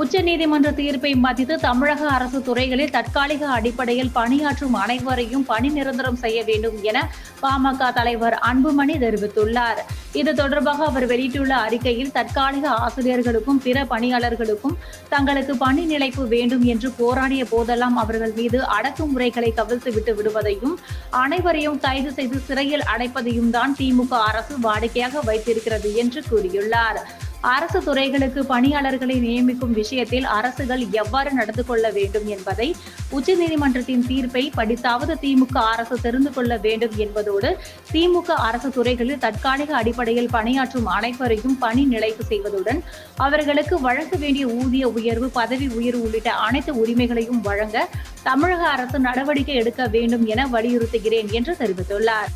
உச்சநீதிமன்ற தீர்ப்பை மதித்து தமிழக அரசு துறைகளில் தற்காலிக அடிப்படையில் பணியாற்றும் அனைவரையும் பணி நிரந்தரம் செய்ய வேண்டும் என பாமக தலைவர் அன்புமணி தெரிவித்துள்ளார். இது தொடர்பாக அவர் வெளியிட்டுள்ள அறிக்கையில், தற்காலிக ஆசிரியர்களுக்கும் பிற பணியாளர்களுக்கும் தங்களுக்கு பணி நிலைப்பு வேண்டும் என்று போராடிய போதெல்லாம் அவர்கள் மீது அடக்குமுறைகளை கவிழ்த்துவிட்டு விடுவதையும் அனைவரையும் கைது செய்து சிறையில் அடைப்பதையும் தான் திமுக அரசு வாடிக்கையாக வைத்திருக்கிறது என்று கூறியுள்ளார். அரசு துறைகளுக்கு பணியாளர்களை நியமிக்கும் விஷயத்தில் அரசுகள் எவ்வாறு நடந்து கொள்ள வேண்டும் என்பதை உச்சநீதிமன்றத்தின் தீர்ப்பை படித்தாவது திமுக அரசு தெரிந்து கொள்ள வேண்டும் என்பதோடு, திமுக அரசு துறைகளில் தற்காலிக அடிப்படையில் பணியாற்றும் அனைவரையும் பணி நிலைப்பு செய்வதுடன் அவர்களுக்கு வழங்க வேண்டிய ஊதிய உயர்வு, பதவி உயர்வு உள்ளிட்ட அனைத்து உரிமைகளையும் வழங்க தமிழக அரசு நடவடிக்கை எடுக்க வேண்டும் என வலியுறுத்துகிறேன் என்று தெரிவித்துள்ளார்.